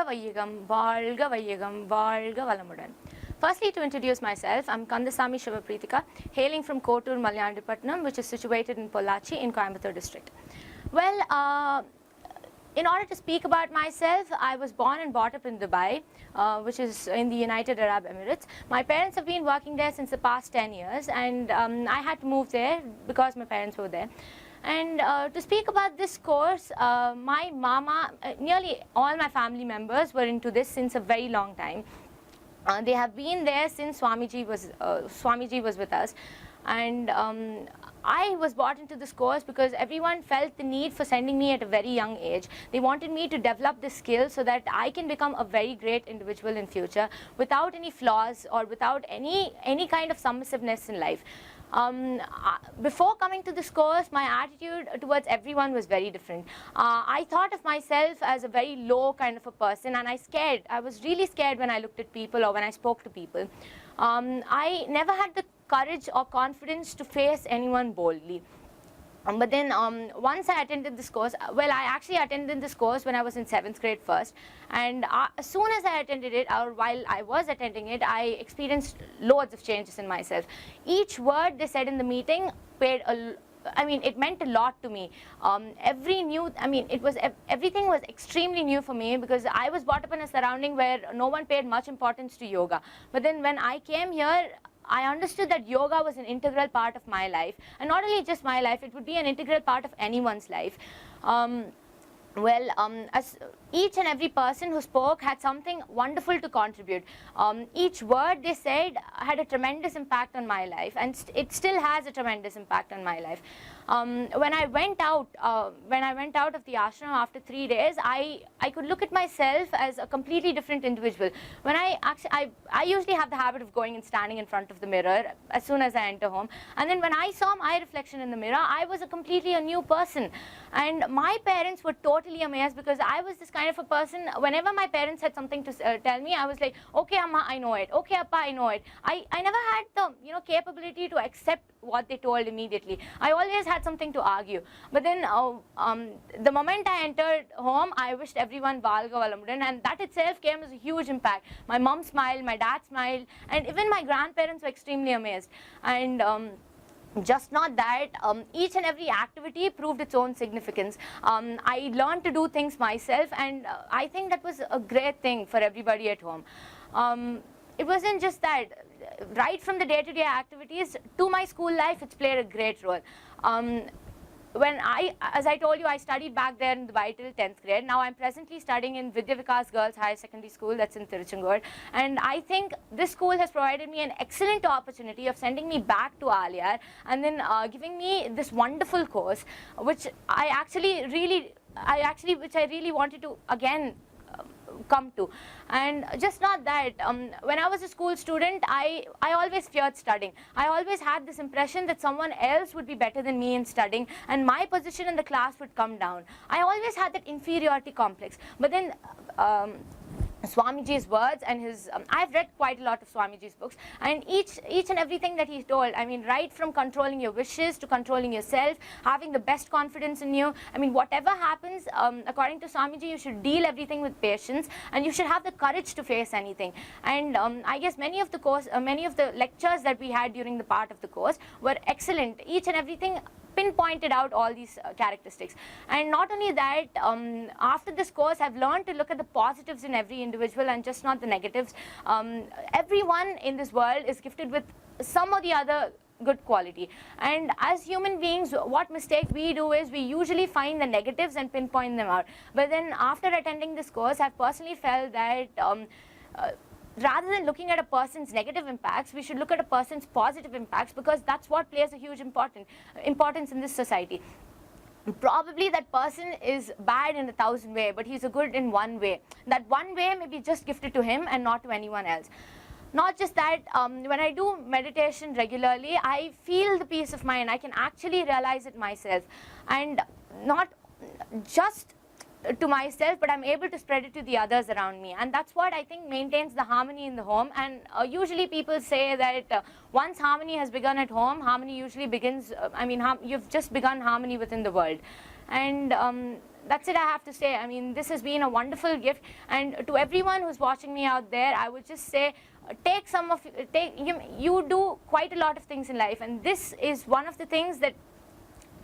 Vayyagam, Valga Vayyagam, Valga Valamudan. Firstly, to introduce myself, I'm Kandasamy Shivapreetika, hailing from Kotur, Malyanadipatnam, which is situated in Pollachi in Coimbatore district. Well, in order to speak about myself, I was born and brought up in Dubai, which is in the United Arab Emirates. My parents have been working there since the past 10 years, and I had to move there because my parents were there. And to speak about this course, my mama, nearly all my family members were into this since a very long time. They have been there since Swamiji was with us. And I was brought into this course because everyone felt the need for sending me at a very young age. They wanted me to develop this skill so that I can become a very great individual in future without any flaws or without any kind of submissiveness in life. Before coming to this course, my attitude towards everyone was very different. I thought of myself as a very low kind of a person, and I was really scared when I looked at people or when I spoke to people. I never had the courage or confidence to face anyone boldly. But then once I attended this course, well, I actually attended this course when I was in 7th grade first, and as soon as I attended it, or while I was attending it, I experienced loads of changes in myself. Each word they said in the meeting it meant a lot to me. Everything was extremely new for me because I was brought up in a surrounding where no one paid much importance to yoga. But then when I came here, I understood that yoga was an integral part of my life, and not only just my life, it would be an integral part of anyone's life. As each and every person who spoke had something wonderful to contribute. Each word they said had a tremendous impact on my life, and it still has a tremendous impact on my life. When I went out of the ashram after 3 days, I could look at myself as a completely different individual. When I usually have the habit of going and standing in front of the mirror as soon as I enter home, and then when I saw my reflection in the mirror, I was a new person. And my parents were totally amazed because I was this kind of a person. Whenever my parents had something to tell me, I was like, okay Amma, I know it, okay Appa, I know it. I never had the capability to accept what they told immediately. I always had something to argue. But then the moment I entered home, I wished everyone Valga Valamudan, and that itself came as a huge impact. My mom smiled, my dad smiled, and even my grandparents were extremely amazed. And just not that, each and every activity proved its own significance. I learned to do things myself, and I think that was a great thing for everybody at home. It wasn't just that. Right from the day-to-day activities to my school life, it's played a great role. As I told you, I studied back there in Dubai till 10th grade. Now I'm presently studying in Vidya Vikas Girls Higher Secondary School, that's in Tiruchengood. And I think this school has provided me an excellent opportunity of sending me back to Aliyar and then giving me this wonderful course, which I really wanted to again come to. And just not that, when I was a school student, I always feared studying. I always had this impression that someone else would be better than me in studying, and my position in the class would come down. I always had that inferiority complex. But then Swamiji's words and his, I've read quite a lot of Swamiji's books, and each and everything that he told, right from controlling your wishes to controlling yourself, having the best confidence in you. Whatever happens, according to Swamiji, you should deal everything with patience, and you should have the courage to face anything. And I guess many of the lectures that we had during the part of the course were excellent. Each and everything pinpointed out all these characteristics. And not only that, after this course, I've learned to look at the positives in every individual and just not the negatives. Everyone in this world is gifted with some or the other good quality, and as human beings, what mistake we do is we usually find the negatives and pinpoint them out. But then after attending this course, I've personally felt that rather than looking at a person's negative impacts, we should look at a person's positive impacts, because that's what plays a huge importance in this society. Probably that person is bad in 1,000 ways, but he's a good in one way. That one way may be just gifted to him and not to anyone else. Not just that, when I do meditation regularly, I feel the peace of mind. I can actually realize it myself. And not just to myself, but I'm able to spread it to the others around me. And that's what I think maintains the harmony in the home. And usually people say that once harmony has begun at home, harmony usually begins, you've just begun harmony within the world. And that's it I have to say. I mean, this has been a wonderful gift. And to everyone who's watching me out there, I would just say, you do quite a lot of things in life. And this is one of the things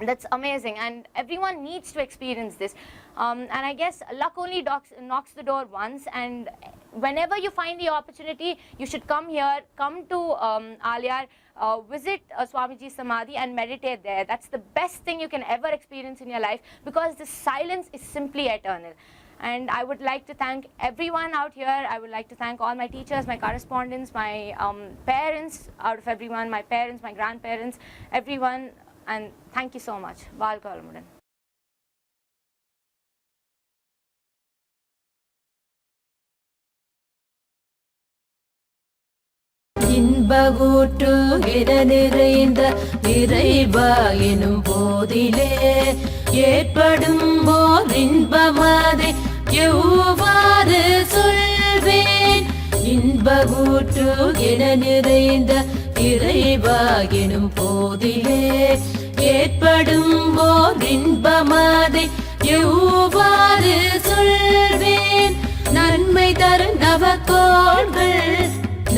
that's amazing, and everyone needs to experience this. And I guess luck only knocks the door once, and whenever you find the opportunity, you should come here, come to Alyar, visit Swamiji's Samadhi and meditate there. That's the best thing you can ever experience in your life, because the silence is simply eternal. And I would like to thank everyone out here. I would like to thank all my teachers, my correspondents, my parents, out of everyone, my parents, my grandparents, everyone. And thank you so much. Valga Valamudan. இன்பகூற்று நிறைந்த இறைவா எனும் போதிலே ஏற்படும் போர் இன்பமாதை எவ்வாறு சொல்வேன்? இன்பகூற்று நிறைந்த இறைவா எனும் போதிலே ஏற்படும் போர் இன்பமாதை எவ்வாறு சொல்வேன்? நன்மை தரும் நவக்கோள்கள்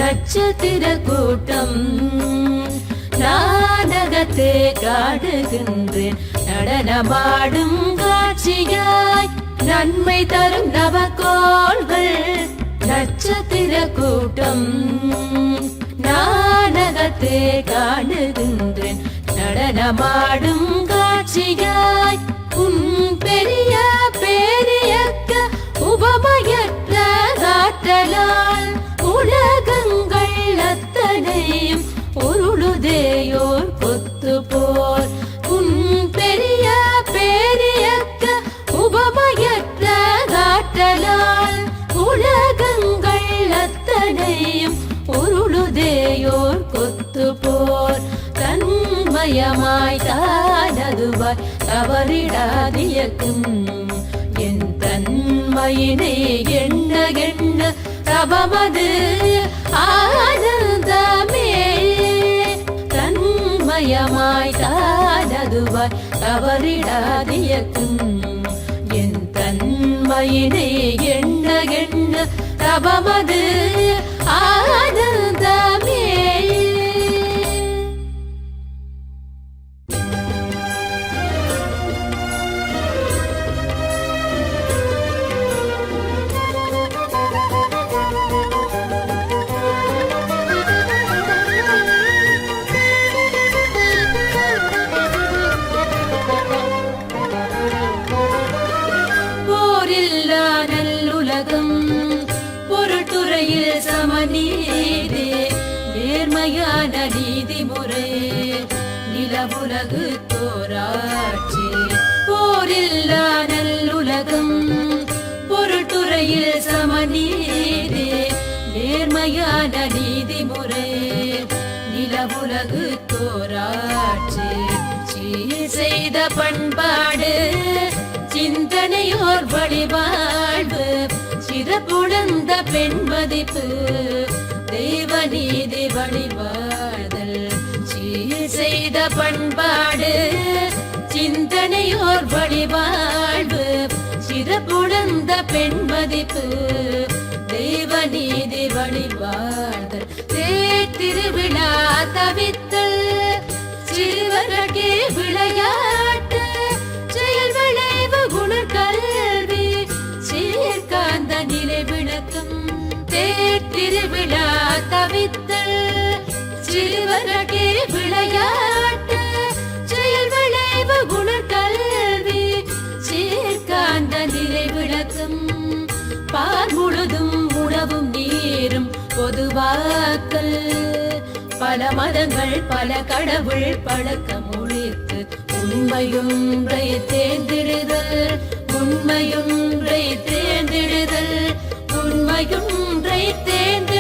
நட்சத்திர கூட்டம் நாடகத்தே காடுகின்றேன் நடனமாடும் காட்சியாய். நன்மை தரும் நவக்கோள்கள் நட்சத்திர கூட்டம் நாடகத்தே காடுகின்றேன் நடனமாடும் காட்சியாய். உன் பெரிய பேரியக்க உபமயற்ற காற்றலால் உலகங்கள் அத்தனையும் உருளுதேயோர் கொத்து போர். உன் பெரிய பேரியக்க உபமயற்ற காற்றலால் உலகங்கள் அத்தனையும் உருளுதேயோர் கொத்து போர். தன்மயமாய் தானதுவாய் தவறிடாதியக்கும் என் தன்மையினை எண்ண எண்ண தவமது ஆனந்தமே. தன்மயமாய் தானதுவாய் தவறிடாதியக்கும் என் தன்மையினை எண்ண எண்ண தவமது ஆனந்தமே. சமநீதி நேர்மையான நீதிமுறை நிலவுலகு தோராட்சி. போரில்லா நல்லுலகம் பொருட்டுறையில் சமநீதி நேர்மையான நீதிமுறை நிலவுலகு தோராட்சி. சீர் செய்த பண்பாடு சிந்தனையோர் வழிவாழ்வு சிறப்புழந்த பெண் மதிப்பு தெய்வ நீதி வழிவாழ்தல். சீர் செய்த பண்பாடு சிந்தனையோர் வழிவாழ்வு சிறப்புழந்த பெண் மதிப்பு தெய்வ நீதி வழிவாழ்தல். திருவிழா தவித்தல் சிறுவர்களே விளையாட்டு செயல் விளைவு குணக்கல்வி சீர்காந்த நிலை விளக்கம். திருவிழா தவித்தல் சிறுவர்களே விளையாட்டு செயல் விளைவு குணக்கல்வி சீர்காந்த நிலை விளக்கம். பால் முழுதும் உணவும் நீரும் பொதுவாக்கல். பல மதங்கள் பல கடவுள் பழக்கம் ஒழித்து உண்மையொன்றை தேர்ந்தெடுதல். உண்மையொன்றை தேர்ந்தெடுதல் உண்மையொன்றை தேர்ந்து